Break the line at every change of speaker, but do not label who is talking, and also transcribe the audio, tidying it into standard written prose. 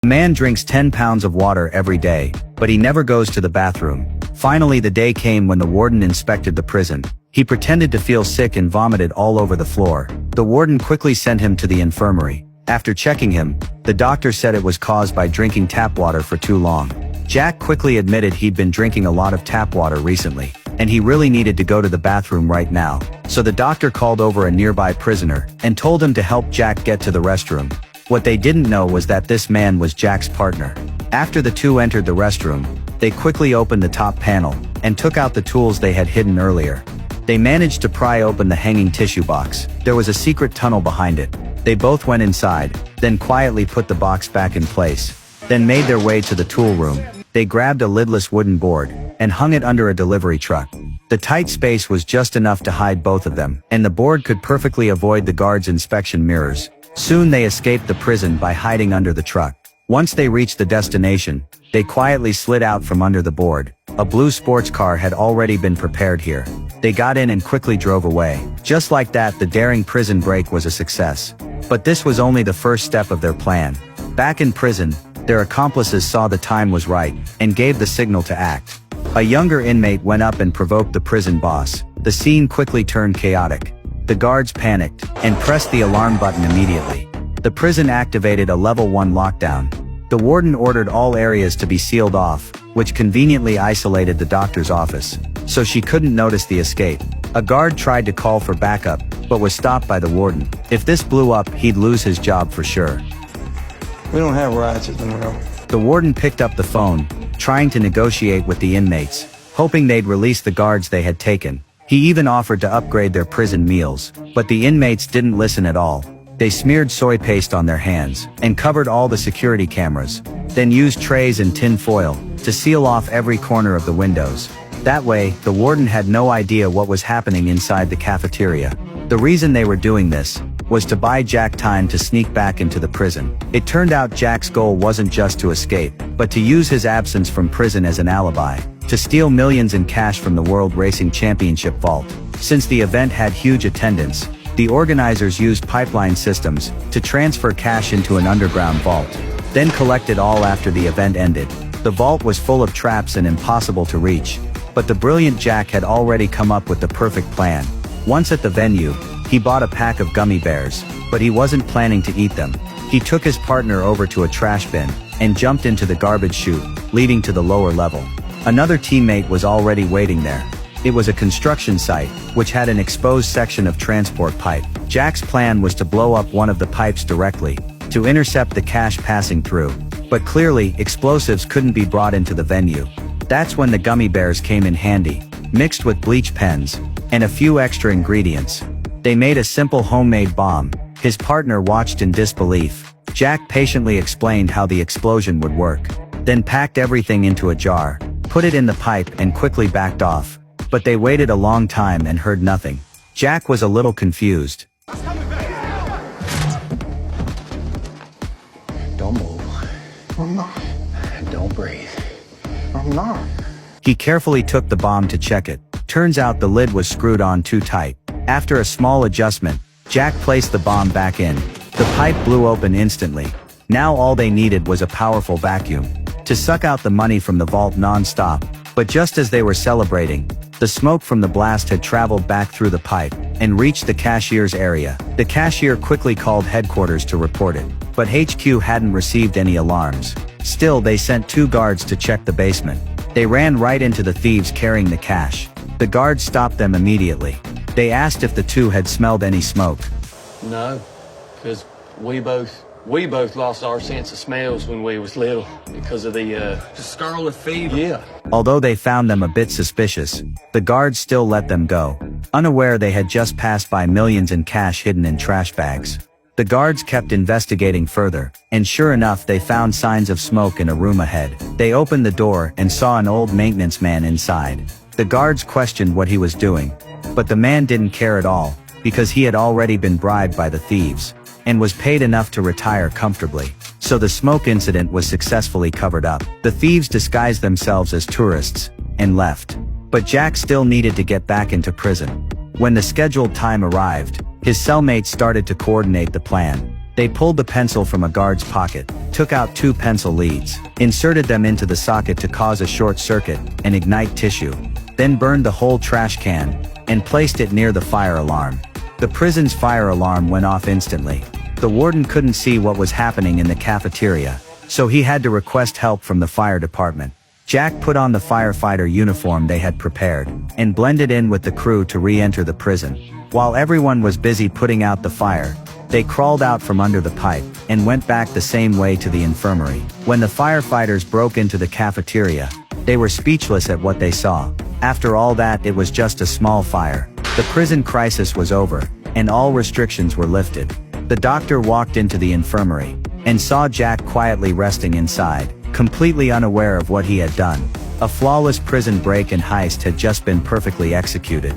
The man drinks 10 pounds of water every day, but he never goes to the bathroom. Finally, the day came when the warden inspected the prison. He pretended to feel sick and vomited all over the floor. The warden quickly sent him to the infirmary. After checking him, the doctor said it was caused by drinking tap water for too long. Jack quickly admitted he'd been drinking a lot of tap water recently, and he really needed to go to the bathroom right now. So the doctor called over a nearby prisoner and told him to help Jack get to the restroom. What they didn't know was that this man was Jack's partner. After the two entered the restroom, they quickly opened the top panel and took out the tools they had hidden earlier. They managed to pry open the hanging tissue box. There was a secret tunnel behind it. They both went inside, then quietly put the box back in place, then made their way to the tool room. They grabbed a lidless wooden board and hung it under a delivery truck. The tight space was just enough to hide both of them, and the board could perfectly avoid the guards' inspection mirrors. Soon they escaped the prison by hiding under the truck. Once they reached the destination, they quietly slid out from under the board. A blue sports car had already been prepared here. They got in and quickly drove away. Just like that, the daring prison break was a success. But this was only the first step of their plan. Back in prison, their accomplices saw the time was right and gave the signal to act. A younger inmate went up and provoked the prison boss. The scene quickly turned chaotic. The guards panicked and pressed the alarm button immediately. The prison activated a level 1 lockdown. The warden ordered all areas to be sealed off, which conveniently isolated the doctor's office, so she couldn't notice the escape. A guard tried to call for backup, but was stopped by the warden. If this blew up, he'd lose his job for sure.
We don't have rights at Monroe.
The warden picked up the phone, trying to negotiate with the inmates, hoping they'd release the guards they had taken. He even offered to upgrade their prison meals, but the inmates didn't listen at all. They smeared soy paste on their hands and covered all the security cameras, then used trays and tin foil to seal off every corner of the windows. That way, the warden had no idea what was happening inside the cafeteria. The reason they were doing this was to buy Jack time to sneak back into the prison. It turned out Jack's goal wasn't just to escape, but to use his absence from prison as an alibi, to steal millions in cash from the World Racing Championship vault. Since the event had huge attendance, the organizers used pipeline systems to transfer cash into an underground vault, then collect it all after the event ended. The vault was full of traps and impossible to reach, but the brilliant Jack had already come up with the perfect plan. Once at the venue, he bought a pack of gummy bears, but he wasn't planning to eat them. He took his partner over to a trash bin and jumped into the garbage chute, leading to the lower level. Another teammate was already waiting there. It was a construction site, which had an exposed section of transport pipe. Jack's plan was to blow up one of the pipes directly, to intercept the cash passing through. But clearly, explosives couldn't be brought into the venue. That's when the gummy bears came in handy, mixed with bleach pens and a few extra ingredients. They made a simple homemade bomb. His partner watched in disbelief. Jack patiently explained how the explosion would work, then packed everything into a jar, put it in the pipe and quickly backed off. But they waited a long time and heard nothing. Jack was a little confused.
Don't move. I'm not. Don't breathe. I'm not.
He carefully took the bomb to check it. Turns out the lid was screwed on too tight. After a small adjustment, Jack placed the bomb back in. The pipe blew open instantly. Now all they needed was a powerful vacuum to suck out the money from the vault non-stop. But just as they were celebrating, the smoke from the blast had traveled back through the pipe and reached the cashier's area. The cashier quickly called headquarters to report it, but HQ hadn't received any alarms. Still, they sent 2 guards to check the basement. They ran right into the thieves carrying the cash. The guards stopped them immediately. They asked if the 2 had smelled any smoke.
No, because we both lost our sense of smells when we was little because of the scarlet fever. Yeah.
Although they found them a bit suspicious, the guards still let them go, unaware they had just passed by millions in cash hidden in trash bags. The guards kept investigating further, and sure enough they found signs of smoke in a room ahead. They opened the door and saw an old maintenance man inside. The guards questioned what he was doing, but the man didn't care at all, because he had already been bribed by the thieves, and was paid enough to retire comfortably. So the smoke incident was successfully covered up. The thieves disguised themselves as tourists, and left. But Jack still needed to get back into prison. When the scheduled time arrived, his cellmates started to coordinate the plan. They pulled the pencil from a guard's pocket, took out 2 pencil leads, inserted them into the socket to cause a short circuit and ignite tissue, then burned the whole trash can and placed it near the fire alarm. The prison's fire alarm went off instantly. The warden couldn't see what was happening in the cafeteria, so he had to request help from the fire department. Jack put on the firefighter uniform they had prepared and blended in with the crew to re-enter the prison. While everyone was busy putting out the fire, they crawled out from under the pipe and went back the same way to the infirmary. When the firefighters broke into the cafeteria, they were speechless at what they saw. After all that, it was just a small fire. The prison crisis was over, and all restrictions were lifted. The doctor walked into the infirmary and saw Jack quietly resting inside, completely unaware of what he had done. A flawless prison break and heist had just been perfectly executed.